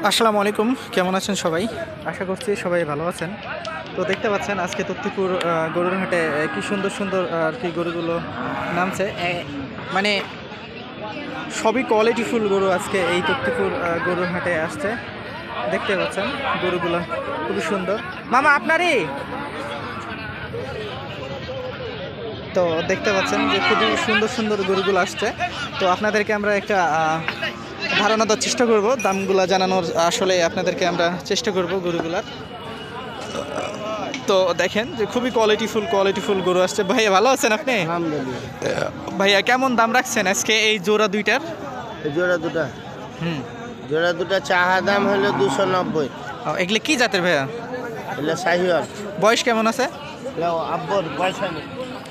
আসসালামু আলাইকুম, কেমন আছেন সবাই? আশা করছি সবাই ভালো আছেন। তো দেখতে পাচ্ছেন আজকে তক্তিপুর গরুর হাটে কি সুন্দর সুন্দর আর কি গরুগুলো নামছে। মানে সবই কোয়ালিটিফুল গরু আজকে এই তক্তিপুর গরুর হাটে আসছে। দেখতে পাচ্ছেন গরুগুলো খুবই সুন্দর। মামা আপনারই তো দেখতে পাচ্ছেন যে খুবই সুন্দর সুন্দর গরুগুলো আসছে। তো আপনাদেরকে আমরা একটা ধারণা দেওয়ার চেষ্টা করব, দামগুলো জানানোর আসলে আপনাদেরকে আমরা চেষ্টা করব গরুগুলার। তো দেখেন যে খুবই কোয়ালিটিফুল গরু আসছে। ভাইয়া ভালো আছেন আপনি? আলহামদুলিল্লাহ। ভাইয়া কেমন দাম রাখছেন আজকে এই জোড়া দুইটার? জোড়া দুটা হুম, জোড়া দুটা চাহা দাম হলো 290। এগুলো কি জাতের ভাইয়া? এগুলো শাহিওয়াল। বয়স কেমন আছে? আব্বর বয়স হয়নি।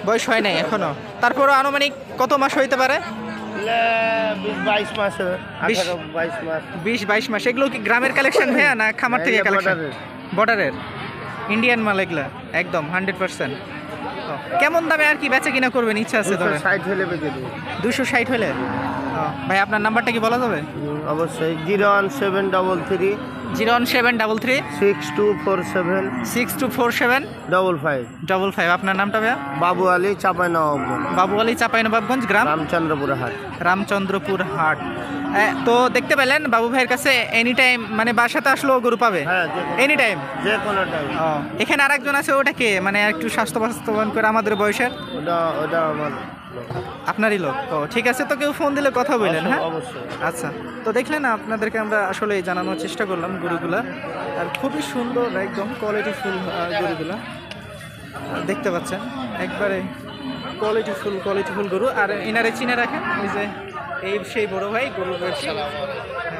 বয়স হয় নাই এখনো, তারপরও আনুমানিক কত মাস হইতে পারে? 20-22 মাস হবে। 18-22 মাস। 20-22 মাস। এগুলো কি গ্রামের কালেকশন ভাইয়া না খামার থেকে এগুলো কালেকশন? border-এর। বর্ডারের ইন্ডিয়ান মাল এগুলা একদম 100%। কেমন দামে আর কি বেচা কিনা করবেন ইচ্ছা আছে? ধরে 260 হলে বেঁচে দেবো। 260 হলে। ভাই আপনার নাম্বারটা কি বলা যাবে? অবশ্যই 01733 01733 6247 6247 55 55। আপনার নামটা ভাইয়া? বাবু আলী চাঁপাইনবাবগঞ্জ, বাবু আলী চাঁপাইনবাবগঞ্জ, গ্রাম রামচন্দ্রপুর হাট। রামচন্দ্রপুর হাট। তো দেখতে পেলেন বাবু ভাইয়ের কাছে এনি টাইম, মানে বাসাতে আসলেও গরু পাবে হ্যাঁ, এনি টাইম। যে কোনো টাইম। এখানে আরেকজন আছে, ওটা কে? মানে একটু স্বাস্থ্যবান করে আমাদের বয়সের ওটা আমার আপনারই লোক। ঠিক আছে, তো কেউ ফোন দিলে কথা বললেন? হ্যাঁ অবশ্যই। আচ্ছা, তো দেখলেন আপনাদেরকে আমরা আসলে জানানোর চেষ্টা করলাম গরুগুলা। আর খুবই সুন্দর একদম কোয়ালিটিফুল গরুগুলা দেখতে পাচ্ছেন, একবারে কোয়ালিটিফুল গরু। আর এনারে চিনে রাখেন, ওই যে এই সেই বড় ভাই গরু ব্যবসায়ী।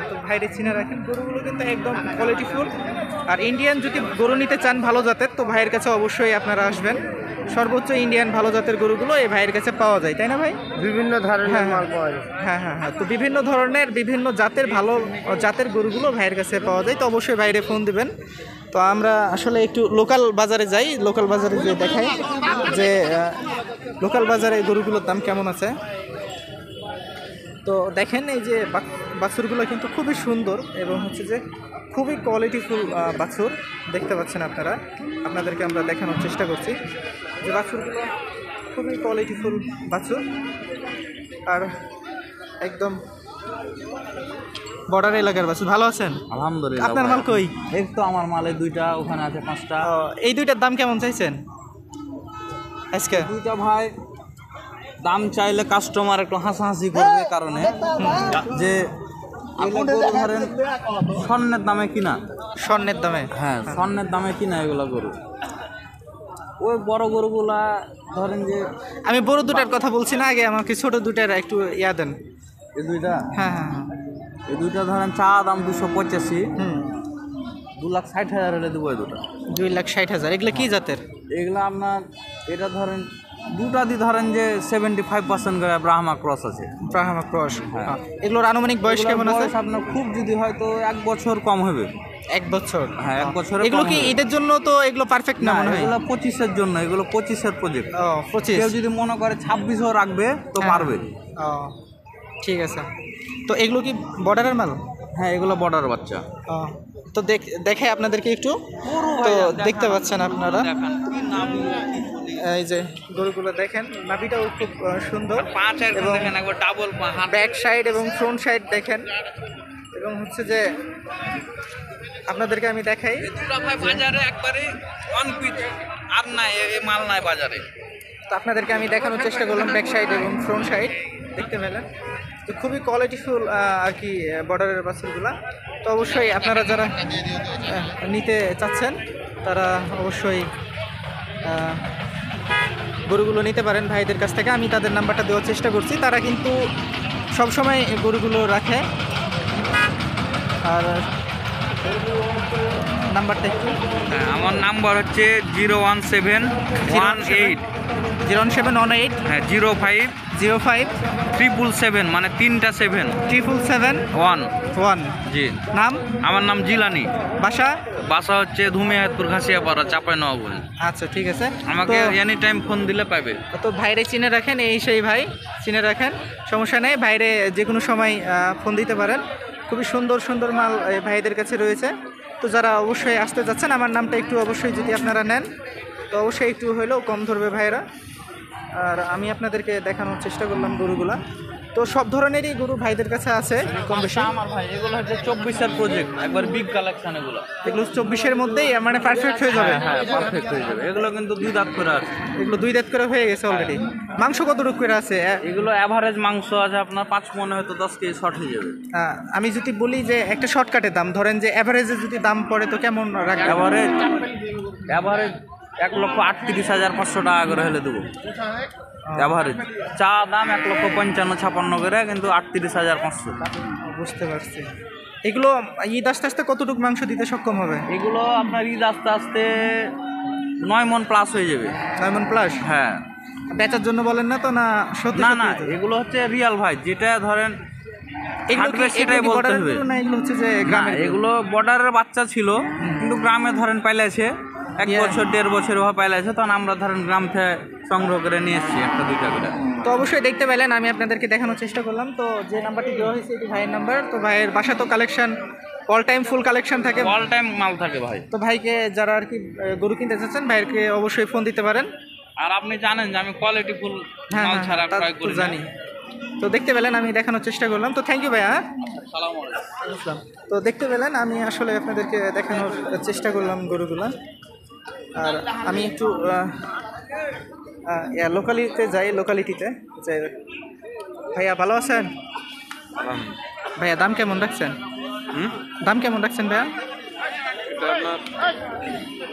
তো ভাইরে চিনে রাখেন, গরুগুলো কিন্তু একদম কোয়ালিটিফুল। আর ইন্ডিয়ান যদি গরু নিতে চান ভালো জাতের, তো ভাইয়ের কাছে অবশ্যই আপনারা আসবেন। সর্বোচ্চ ইন্ডিয়ান ভালো জাতের গরুগুলো এই ভাইয়ের কাছে পাওয়া যায়, তাই না ভাই? বিভিন্ন ধরনের মাল পাওয়া যায়। হ্যাঁ, তো বিভিন্ন ধরনের বিভিন্ন জাতের ভালো জাতের গরুগুলো ভাইয়ের কাছে পাওয়া যায়। তো অবশ্যই বাইরে ফোন দিবেন। তো আমরা আসলে একটু লোকাল বাজারে যাই, লোকাল বাজারে গিয়ে দেখাই যে লোকাল বাজারে গরুগুলোর দাম কেমন আছে। তো দেখেন এই যে বাছুরগুলো কিন্তু খুবই সুন্দর এবং হচ্ছে যে খুবই কোয়ালিটিফুল বাছুর দেখতে পাচ্ছেন আপনারা। আপনাদেরকে আমরা দেখানোর চেষ্টা করছি যে বাছুরগুলো খুবই কোয়ালিটিফুল বাছুর। আর একদম বর্ডার এলাকার বাছুর। ভালো আছেন? আলহামদুলিল্লাহ। আপনার মাল কই? এই তো আমার মালে দুইটা, ওখানে আছে 5টা। এই দুইটার দাম কেমন চাইছেন আজকে? দুইটা ভাই দাম চাইলে কাস্টমার একটু হাসাহাসি করবে, কারণে যে এগুলো গরু ধরেন স্বর্ণের দামে কিনা। স্বর্ণের দামে? হ্যাঁ, স্বর্ণের দামে কিনা এগুলো গরু। ওই বড় গরুগুলা ধরেন যে আমি বড় দুটার কথা বলছি না, আগে আমাকে ছোট দুটার একটু ইয়া দেন। এই দুইটা, হ্যাঁ, এই দুইটা ধরেন চা দাম 285। হুম, 2,60,000 হলে দেবো এই দুটো। 2,60,000। এগুলো কি জাতের? এগুলো আপনার এটা ধরেন দুটা দিয়ে ধরেন যে 75% করে ব্রাহ্মা ক্রস আছে। ব্রাহ্মা ক্রস। হ্যাঁ। এগুলোর আনুমানিক বয়স কেমন আছে? বয়স আপনার খুব যদি হয় তো 1 বছর কম হবে। 1 বছর? হ্যাঁ, 1 বছরে এগুলো কম কি হবে। ঈদের জন্য তো এগুলো পারফেক্ট না না, মনে হয়? এগুলো 25-এর জন্য, এগুলো 25-এর প্রজেক্ট। 25? কেউ যদি মনে করে 26ও রাখবে তো হ্যাঁ। পারবে। ঠিক আছে। তো এগুলো কি বর্ডারের মাল? হ্যাঁ, এগুলো বর্ডার বাচ্চা। তো দেখে আপনাদেরকে একটু। তো দেখতে পাচ্ছেন আপনারা এই যে গরুগুলো দেখেন, নাভিটাও খুব সুন্দর এবং ডাবল ব্যাক সাইড এবং ফ্রন্ট সাইড দেখেন। এবং হচ্ছে যে আপনাদেরকে আমি দেখাই, বাজারে একবারে ওয়ান পিস আর নাই, এই মাল নাই বাজারে। তো আপনাদেরকে আমি দেখানোর চেষ্টা করলাম ব্যাক সাইড এবং ফ্রন্ট সাইড দেখতে পেলেন। তো খুবই কোয়ালিটিফুল আর কি বর্ডারের বাছুরগুলা। তো অবশ্যই আপনারা যারা নিতে চাচ্ছেন তারা অবশ্যই গরুগুলো নিতে পারেন ভাইদের কাছ থেকে। আমি তাদের নাম্বারটা দেওয়ার চেষ্টা করছি, তারা কিন্তু সবসময় গরুগুলো রাখে। আর নাম্বারটা একটু? আমার নাম্বার হচ্ছে 01718 01718 হ্যাঁ 05 05 777, মানে 3টা 7 777 1। জি, নাম? আমার নাম জিলানি। বাসা? বাসা হচ্ছে ধুমিয়াতপুর ঘাসিয়াপাড়া, চাঁপাইনবাবগঞ্জ। আচ্ছা, ঠিক আছে। আমাকে এনি টাইম ফোন দিলে পাবে। তো ভাইরে চিনে রাখেন, এই সেই ভাই চিনে রাখেন, সমস্যা নেই। ভাইরে যে কোনো সময় ফোন দিতে পারেন। খুবই সুন্দর সুন্দর মাল এই ভাইদের কাছে রয়েছে। তো যারা অবশ্যই আসতে যাচ্ছেন, আমার নামটা একটু অবশ্যই যদি আপনারা নেন তো অবশ্যই একটু হলেও কম ধরবে ভাইয়েরা। আর আমি আপনাদেরকে দেখানোর চেষ্টা করলাম গরুগুলা। তো সব ধরনেরই গরু ভাইদের কাছে আছে কম বেশি। আমার ভাই এগুলো হচ্ছে 24-এর প্রজেক্ট, একবার বিগ কালেকশন এগুলো। এগুলো 24-এর মধ্যেই মানে পারফেক্ট হয়ে যাবে। হ্যাঁ পারফেক্ট হয়ে যাবে। এগুলো কিন্তু 2 দাঁত করে আছে। এগুলো 2 দাঁত করে হয়ে গেছে অলরেডি। মাংস কতটুকু করে আছে? এগুলো অ্যাভারেজ মাংস আছে আপনার 5 মনে হয়তো 10 কেজি শর্ট হয়ে যাবে। আমি যদি বলি যে একটা শর্টকাটে দাম ধরেন যে অ্যাভারেজে যদি দাম পড়ে তো কেমন রাখবেন? অ্যাভারেজ 1,38,500 টাকা করে হলে দেবো অ্যাভারেজ। চা দাম 1,55,56 করে, কিন্তু 38,500। বুঝতে পারছি। এগুলো ঈদ আস্তে আস্তে কতটুকু মাংস দিতে সক্ষম হবে? এগুলো আপনার ঈদ আস্তে আস্তে 9 মন প্লাস হয়ে যাবে। 9 মণ প্লাস? হ্যাঁ। বেচার জন্য বলেন না তো? না সত্যি? না এগুলো হচ্ছে রিয়াল ভাই, যেটা ধরেন এগুলো সেটাই বলতে হবে না, এগুলো হচ্ছে যে গ্রামের। এগুলো বর্ডারের বাচ্চা ছিল, কিন্তু গ্রামে ধরেন পাইলেছে 1 বছর 1.5 বছর ভাবে পাইলেছে, তখন আমরা ধরেন গ্রাম থেকে সংগ্রহ করে নিয়ে এসেছি 1-2টা করে। তো অবশ্যই দেখতে পেলেন, আমি আপনাদেরকে দেখানোর চেষ্টা করলাম। তো যে নাম্বারটি দেওয়া হয়েছে এটি ভাইয়ের নাম্বার। তো ভাইয়ের বাসা তো কালেকশন অল টাইম ফুল কালেকশন থাকে, অল টাইম মাল থাকে ভাই। তো ভাইকে যারা আর কি গরু কিনতে চাচ্ছেন ভাইকে অবশ্যই ফোন দিতে পারেন। আর আপনি জানেন যে আমি কোয়ালিটি ফুল মাল ছাড়া ক্রয় করি না। জানি। তো দেখতে পেলেন, আমি দেখানোর চেষ্টা করলাম। তো থ্যাংক ইউ ভাইয়া। আসসালামু আলাইকুম। তো দেখতে পেলেন, আমি আসলে আপনাদেরকে দেখানোর চেষ্টা করলাম গরুগুলা। আর আমি একটু লোকালিটিতে যাই। ভাইয়া ভালো আছেন? ভাইয়া দাম কেমন রাখছেন? দাম কেমন রাখছেন ভাইয়া? এটা আপনার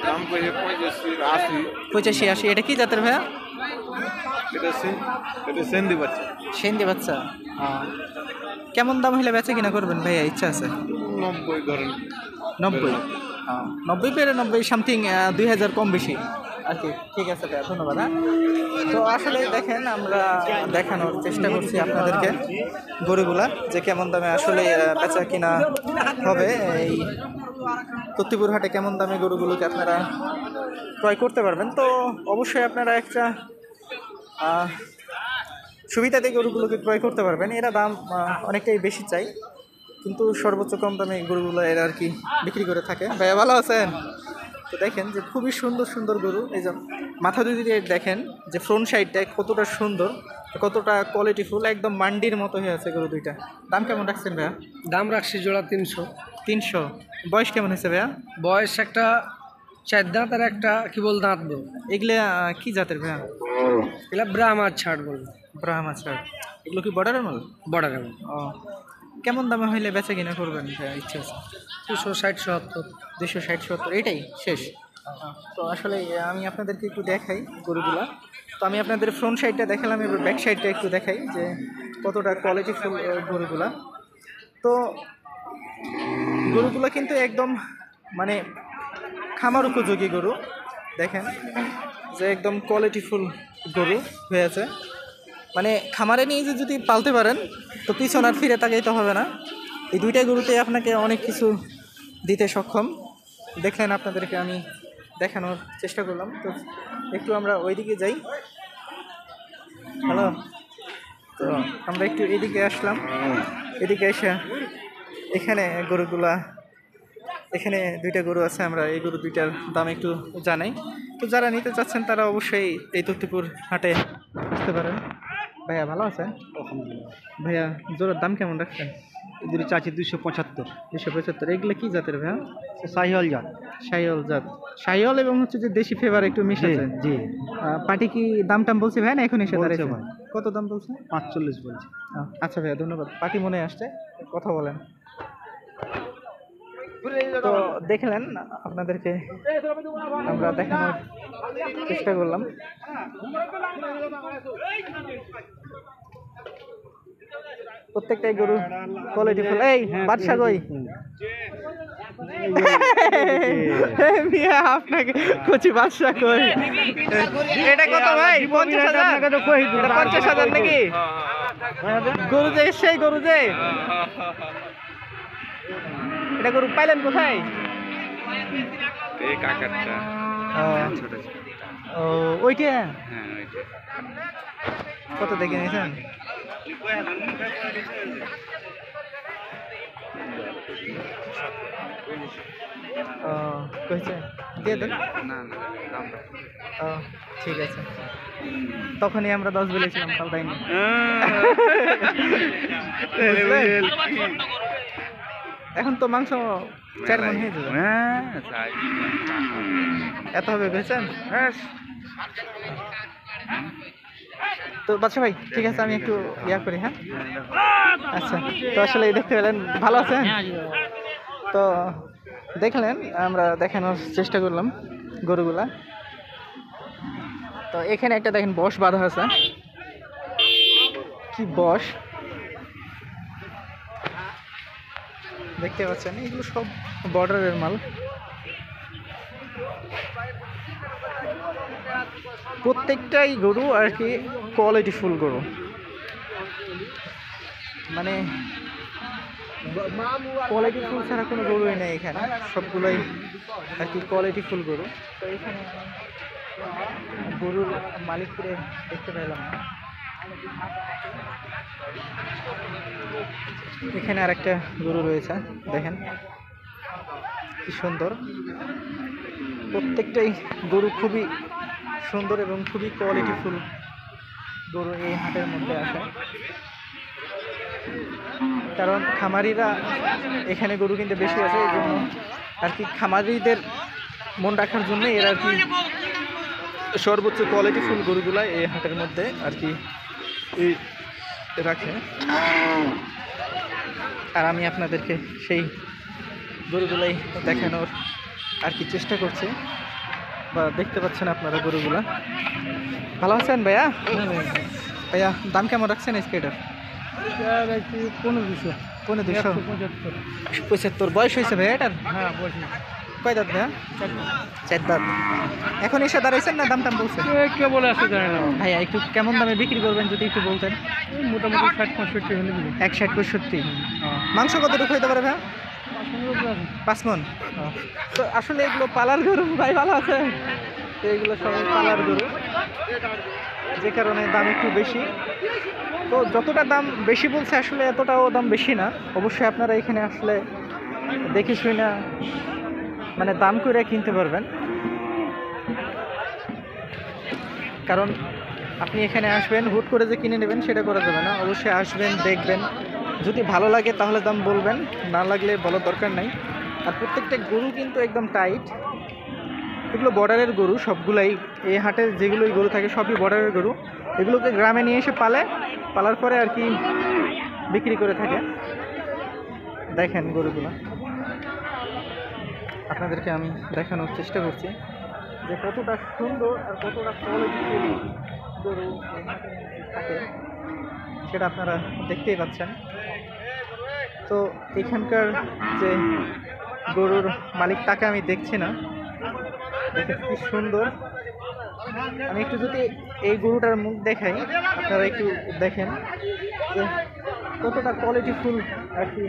দাম পড়ে 85-80। 85-80। এটা কি জাতের ভাইয়া? এটা সেন্দি বাচ্চা। সেন্দি বাচ্চা। কেমন দাম হলে বেচা কিনা করবেন ভাইয়া? ইচ্ছা আছে 90 ধরেন। 90 পেরে 90 সামথিং, 2000 কম বেশি আর কি। ঠিক আছে ভাইয়া, ধন্যবাদ। তো আসলে দেখেন, আমরা দেখানোর চেষ্টা করছি আপনাদেরকে গরুগুলা যে কেমন দামে আসলে বেচা কিনা হবে। এই তত্ত্বপুর হাটে কেমন দামে গরুগুলোকে আপনারা ক্রয় করতে পারবেন। তো অবশ্যই আপনারা একটা সুবিধাতে গরুগুলোকে ক্রয় করতে পারবেন। এরা দাম অনেকটাই বেশি চাই, কিন্তু সর্বোচ্চ কম দামে গরুগুলো এরা আর কি বিক্রি করে থাকে। ভাইয়া ভালো আছেন? তো দেখেন যে খুবই সুন্দর সুন্দর গরু। এই যে মাথা যদি দেখেন যে ফ্রন্ট সাইডটা কতটা সুন্দর, কতটা কোয়ালিটিফুল, একদম মান্ডির মতো হয়ে আছে গরু দুইটা। দাম কেমন রাখছেন ভাইয়া? দাম রাখছি জোড়া 300। 300। বয়স কেমন হয়েছে ভাইয়া? বয়স একটা 4 দাঁত আর একটা কি বল দাঁত বল। এগুলা কি জাতের ভাইয়া? এগুলা ব্রাহ্মা ছাড় বলবো। ব্রাহ্মা ছাড়। এগুলো কি বর্ডারের মাল? বর্ডার। ও, কেমন দামে হইলে বেচা কিনা করবেন ভাইয়া? ইচ্ছা আছে 260-70। 260-70 এটাই শেষ? তো আসলে আমি আপনাদেরকে একটু দেখাই গরুগুলা। তো আমি আপনাদের ফ্রন্ট সাইডটা দেখালাম, এবার ব্যাক সাইডটা একটু দেখাই যে কতটা কোয়ালিটিফুল গরুগুলা। তো গরুগুলো কিন্তু একদম মানে খামার উপযোগী গরু। দেখেন যে একদম কোয়ালিটিফুল গরু হয়ে আছে। মানে খামারে নিয়ে যে যদি পালতে পারেন তো পিছন আর ফিরে তাকাইতে হবে না। এই দুইটাই গরুতে আপনাকে অনেক কিছু দিতে সক্ষম। দেখলেন, আপনাদেরকে আমি দেখানোর চেষ্টা করলাম। তো একটু আমরা ওইদিকে যাই। হ্যালো, তো আমরা একটু এদিকে আসলাম। এদিকে এসে এখানে গরুগুলা, এখানে দুইটা গরু আছে, আমরা এই গরু দুইটার দাম একটু জানাই। তো যারা নিতে চাচ্ছেন তারা অবশ্যই এই তত্ত্বপুর হাটে আসতে পারেন। ভাইয়া ভালো আছেন? ভাইয়া জোরের দাম কেমন রাখছেন? এগুলি চাচ্ছি 275। 275। এগুলো কি জাতের ভাইয়া? সাহিওয়াল জাত। শাহিওয়াল জাত। শাহিওয়াল এবং হচ্ছে যে দেশি ফেভার একটু মিশেছে। জি। পার্টি কি দাম টাম বলছে ভাই না এখন এসে দাঁড়িয়েছে? ভাই। কত দাম বলছে? 45 বলছে। আচ্ছা ভাইয়া, ধন্যবাদ। পার্টি মনে আসছে, কথা বলেন। তো দেখলেন, আপনাদেরকে আমরা দেখানোর চেষ্টা করলাম। প্রত্যেকটাই গরু কোয়ালিটিফুল। এই বাদশা কই? আপনাকে কচি বাদশা কই? এটা কত ভাই? 50,000? 50,000 নাকি? গরু যে সেই গরু যে, এটা গরু পাইলেন কোথায়? ও ওইটা কত দেখে নিয়েছেন? ও কইছে দিয়ে দেন। না না দাম ও ঠিক আছে, তখনই আমরা 10 বলেছিলাম, তাও দেয়নি। বুঝলেন? এখন তো মাংস 4 মণ হয়ে যাবে। এত হবে বেচেন? তো বাদশা ভাই ঠিক আছে, আমি একটু ইয়া করি। হ্যাঁ আচ্ছা, তো আসলে এই দেখতে পেলেন, ভালো আছেন? তো দেখলেন, আমরা দেখানোর চেষ্টা করলাম গরুগুলা। তো এখানে একটা দেখেন বস বাঁধা আছে, কি বস দেখতে পাচ্ছেন, এগুলো সব বর্ডারের মাল। প্রত্যেকটাই গরু আর কি কোয়ালিটি ফুল গরু, মানে কোয়ালিটি ফুল ছাড়া কোনো গরুই নেই এখানে, সবগুলোই আর কি কোয়ালিটি ফুল গরু। তো এখানে গরুর মালিককে দেখতে পেলাম না। এখানে আরেকটা গরু রয়েছে, দেখেন কি সুন্দর। প্রত্যেকটাই গরু খুবই সুন্দর এবং খুবই কোয়ালিটি ফুল গরু এই হাটের মধ্যে আসে। কারণ খামারিরা এখানে গরু কিনতে বেশি আছে, এই জন্য আর কি খামারিদের মন রাখার জন্য এরা আর কি সর্বোচ্চ কোয়ালিটি ফুল গরুগুলা এই হাটের মধ্যে আর কি রাখে। আর আমি আপনাদেরকে সেই গরুগুলাই দেখানোর আর কি চেষ্টা করছি, বা দেখতে পাচ্ছেন আপনারা গরুগুলা। ভালো আছেন ভাইয়া? ভাইয়া দাম কেমন রাখছেন আজকে এটার? 1500। 75। বয়স হয়েছে ভাইয়া এটার? হ্যাঁ বলছি, কয় দাঁত ভাইয়া? 4 দাঁত। এখন এসে দাঁড়াইছেন না দাম টাম বলছেন? কে বলে আসতে জানে না ভাইয়া একটু কেমন দামে বিক্রি করবেন যদি একটু বলতেন। মোটামুটি 60-65 হলে দিবি। 60-65। মাংস কতটুকু হইতে পারে ভাইয়া? 5 মণ। তো আসলে এগুলো পালার গরু ভাই, ভালো আছে? তো এগুলো সবাই পালার গরু, যে কারণে দাম একটু বেশি। তো যতটা দাম বেশি বলছে আসলে এতটাও দাম বেশি না। অবশ্যই আপনারা এখানে আসলে দেখে শুনে মানে দাম করে কিনতে পারবেন, কারণ আপনি এখানে আসবেন হুট করে যে কিনে নেবেন সেটা করা যাবে না। অবশ্যই আসবেন, দেখবেন, যদি ভালো লাগে তাহলে দাম বলবেন, না লাগলে বলার দরকার নাই। আর প্রত্যেকটা গরু কিন্তু একদম টাইট, এগুলো বর্ডারের গরু সবগুলাই। এই হাটের যেগুলোই গরু থাকে সবই বর্ডারের গরু। এগুলোকে গ্রামে নিয়ে এসে পালার পরে আর কি বিক্রি করে থাকে। দেখেন গরুগুলো আপনাদেরকে আমি দেখানোর চেষ্টা করছি যে কতটা সুন্দর আর কতটা কোয়ালিটিফুল গরু এই হাটের মধ্যে থাকে, সেটা আপনারা দেখতেই পাচ্ছেন। তো এখানকার যে গরুর মালিক তাকে আমি দেখছি না, দেখেন কি সুন্দর। আমি একটু যদি এই গরুটার মুখ দেখাই, আপনারা একটু দেখেন যে কতটা কোয়ালিটিফুল আর কি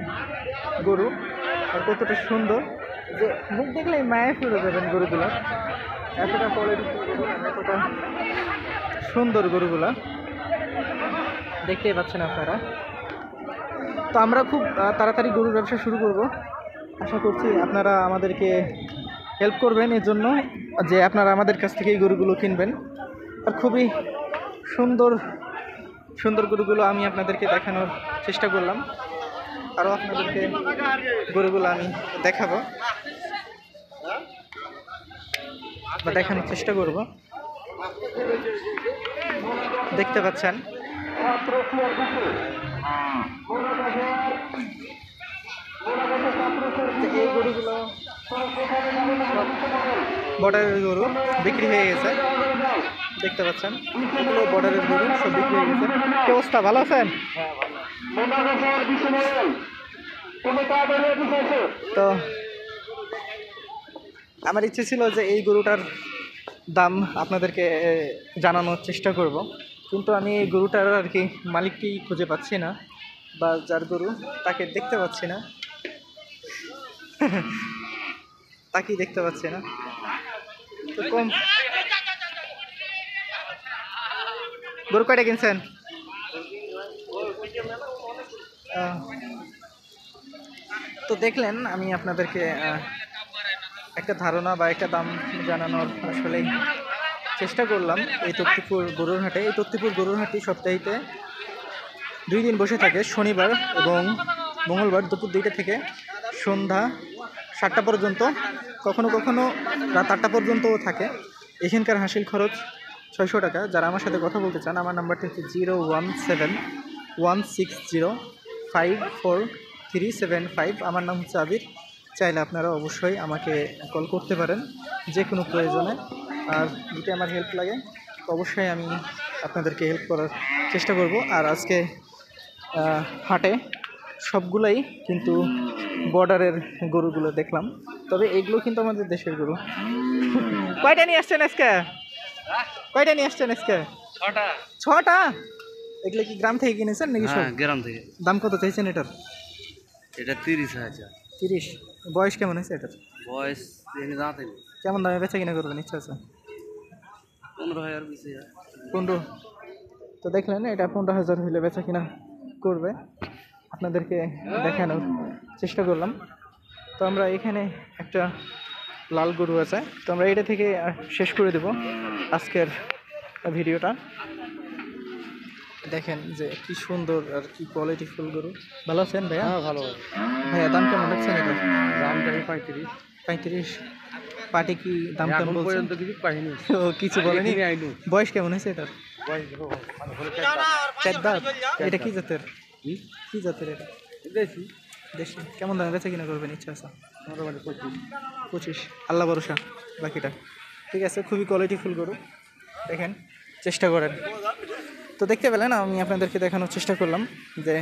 গরু, আর কতটা সুন্দর, যে মুখ দেখলেই মায়ে ফিরে যাবেন গরুগুলো। এতটা কোয়ালিটিফুল গরু, এতটা সুন্দর গরুগুলা দেখতেই পাচ্ছেন আপনারা। তো আমরা খুব তাড়াতাড়ি গরুর ব্যবসা শুরু করব, আশা করছি আপনারা আমাদেরকে হেল্প করবেন এর জন্য, যে আপনারা আমাদের কাছ থেকে এই গরুগুলো কিনবেন। আর খুবই সুন্দর সুন্দর গরুগুলো আমি আপনাদেরকে দেখানোর চেষ্টা করলাম, আরও আপনাদেরকে গরুগুলো আমি দেখাবো বা দেখানোর চেষ্টা করব। দেখতে পাচ্ছেন এই গরুগুলো বর্ডারের গরু বিক্রি হয়ে গেছে, দেখতে পাচ্ছেন এগুলো বর্ডারের গরু সব বিক্রি হয়ে গেছে। কি অবস্থা, ভালো আছেন? তো আমার ইচ্ছে ছিল যে এই গরুটার দাম আপনাদেরকে জানানোর চেষ্টা করব, কিন্তু আমি এই গরুটার আর কি মালিককেই খুঁজে পাচ্ছি না, বা যার গরু তাকে দেখতে পাচ্ছি না, তাকেই দেখতে পাচ্ছি না। তো কম গরু কয়টা কিনছেন? তো দেখলেন আমি আপনাদেরকে একটা ধারণা বা একটা দাম জানানোর আসলেই চেষ্টা করলাম এই তক্তিপুর গরুর হাটে। এই তক্তিপুর গরুর হাটটি সপ্তাহে 2 দিন বসে থাকে, শনিবার এবং মঙ্গলবার দুপুর 2টা থেকে সন্ধ্যা 7টা পর্যন্ত, কখনো কখনো রাত 8টা পর্যন্তও থাকে। এখানকার হাসিল খরচ 600 টাকা। যারা আমার সাথে কথা বলতে চান আমার নাম্বারটি হচ্ছে 01716054 আমার নাম হচ্ছে আবির। চাইলে আপনারা অবশ্যই আমাকে কল করতে পারেন যে কোনো প্রয়োজনে। আর যদি আমার হেল্প লাগে তো অবশ্যই আমি আপনাদেরকে হেল্প করার চেষ্টা করব। আর আজকে হাটে সবগুলাই কিন্তু বর্ডারের গরুগুলো দেখলাম, তবে এগুলো কিন্তু আমাদের দেশের গরু। কয়টা নিয়ে আসছেন আজকে? কয়টা নিয়ে আসছেন আজকে? 6টা। এগুলো কি গ্রাম থেকে কিনেছেন নাকি সব? গ্রাম থেকে। দাম কত চাইছেন এটার? এটা 30,000। 30। বয়স কেমন হয়েছে এটার? বয়স এনে দাঁত এনে কেমন দামে বেচা কিনা করবেন ইচ্ছা আছে? 15,000 20,000। 15। তো দেখলেন এটা 15,000 হইলে বেচা কিনা করবে, আপনাদেরকে দেখানোর চেষ্টা করলাম। তো আমরা এখানে একটা লাল গরু আছে, তো আমরা এটা থেকে শেষ করে দেব আজকের ভিডিওটা। দেখেন যে কি সুন্দর আর কি কোয়ালিটি ফুল গরু। ভালো আছেন ভাইয়া? হ্যাঁ ভালো। ভাইয়া দাম কেমন লাগছেন এটা? দাম চাই 35। 35। পাটি কি দাম কেমন এখন বলছেন? পর্যন্ত কিছু পাইনি। ও কিছু বলেনি? এখানে আইনু। বয়স কেমন হয়েছে এটার? বয়স দেখো, ভালো করে চার দাঁত। এটা কি জাতের? হুম? কি জাতের এটা? দেখছি দেশি। কেমন দামে বেচা কিনা করবেন ইচ্ছা আছে? মোটামুটি 25। 25। আল্লাহ ভরসা বাকিটা। ঠিক আছে, খুবই কোয়ালিটি ফুল গরু। দেখেন, চেষ্টা করেন। তো দেখতে পেলেন আমি আপনাদেরকে দেখানোর চেষ্টা করলাম যে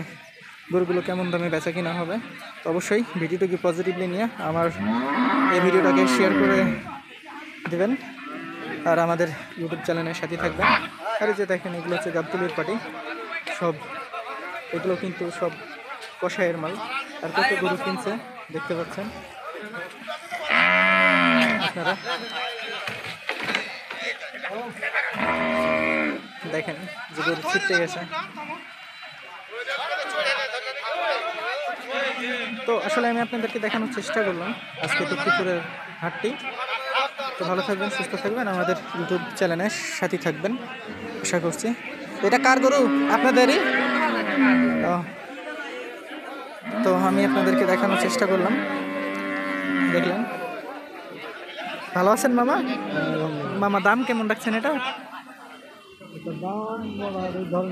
গরুগুলো কেমন দামে বেচা কিনা হবে। তো অবশ্যই ভিডিওটাকে পজিটিভলি নিয়ে আমার এই ভিডিওটাকে শেয়ার করে দেবেন আর আমাদের ইউটিউব চ্যানেলের সাথে থাকবেন। আর এই যে দেখেন এগুলো হচ্ছে গাবতলির পাটি, সব এগুলো কিন্তু সব কষায়ের মাল। আর কত গরু কিনছে দেখতে পাচ্ছেন আপনারা। দেখেন যে গরু ছিটতে গেছে। তো আসলে আমি আপনাদেরকে দেখানোর চেষ্টা করলাম আজকে তক্তিপুরের হাটটি। তো ভালো থাকবেন, সুস্থ থাকবেন, আমাদের ইউটিউব চ্যানেলের সাথে থাকবেন আশা করছি। এটা কার গরু? আপনাদেরই? ও, তো আমি আপনাদেরকে দেখানোর চেষ্টা করলাম। দেখলেন, ভালো আছেন মামা? মামা দাম কেমন রাখছেন এটা? দাম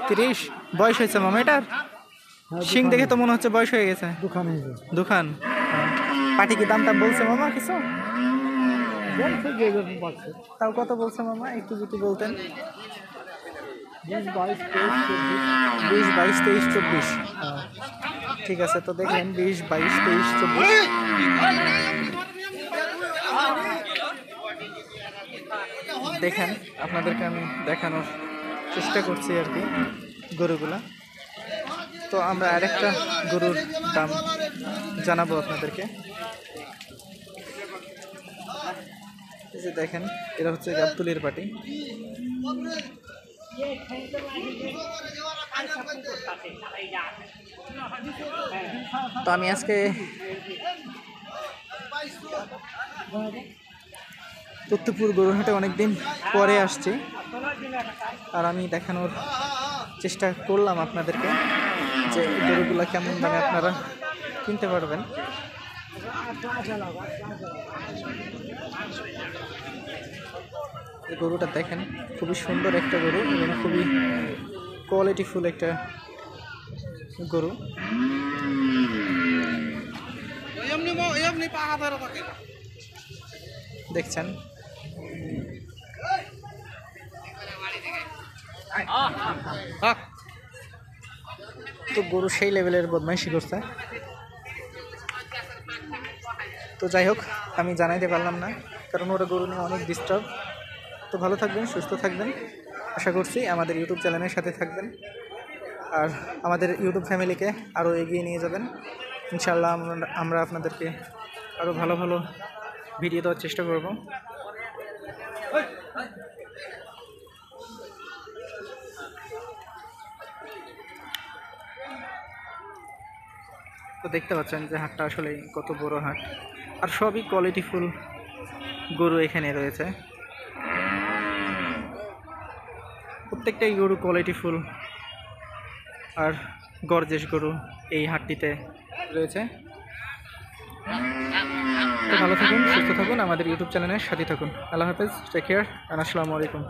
30। বয়স হয়েছে মামা এটার? শিং দেখে তো মনে হচ্ছে বয়স হয়ে গেছে। দোকানে দোকান। পাটি কি দামটা বলছে মামা কিছু? তাও কত বলছে মামা একটু যদি বলতেন? 20, 22, 23, 20, 22, 23, 24। ঠিক আছে, তো দেখলেন 20, 22, 23, 24। দেখেন আপনাদেরকে আমি দেখানোর চেষ্টা করছি আর কি গরুগুলা। তো আমরা আরেকটা গরুর দাম জানাবো আপনাদেরকে। এই যে দেখেন এরা হচ্ছে গাবতলির পাটি। তো আমি আজকে তক্তিপুর গরুরহাটে অনেকদিন পরে আসছি, আর আমি দেখানোর চেষ্টা করলাম আপনাদেরকে যে গরুগুলা কেমন দামে আপনারা কিনতে পারবেন। এই গরুটা দেখেন খুবই সুন্দর একটা গরু এবং খুবই কোয়ালিটিফুল একটা গরু। দেখছেন তো গরু সেই লেভেলের বদমাইশি করছে। তো যাই হোক আমি জানাইতে পারলাম না কারণ ওরা গরু নিয়ে অনেক ডিস্টার্ব। তো ভালো থাকবেন, সুস্থ থাকবেন, আশা করছি আমাদের ইউটিউব চ্যানেলের সাথে থাকবেন আর আমাদের ইউটিউব ফ্যামিলিকে আরও এগিয়ে নিয়ে যাবেন ইনশাআল্লাহ। আমরা আপনাদেরকে আরও ভালো ভালো ভিডিও দেওয়ার চেষ্টা করব। তো দেখতে পাচ্ছেন যে হাটটা আসলে কত বড় হাট, আর সবই কোয়ালিটিফুল গরু এখানে রয়েছে। প্রত্যেকটাই গরু কোয়ালিটিফুল আর গর্জেস গরু এই হাটটিতে রয়েছে। তো ভালো থাকুন, সুস্থ থাকুন, আমাদের ইউটিউব চ্যানেলের সাথে থাকুন। আল্লাহ হাফেজ, টেক কেয়ার, আসসালামু আলাইকুম।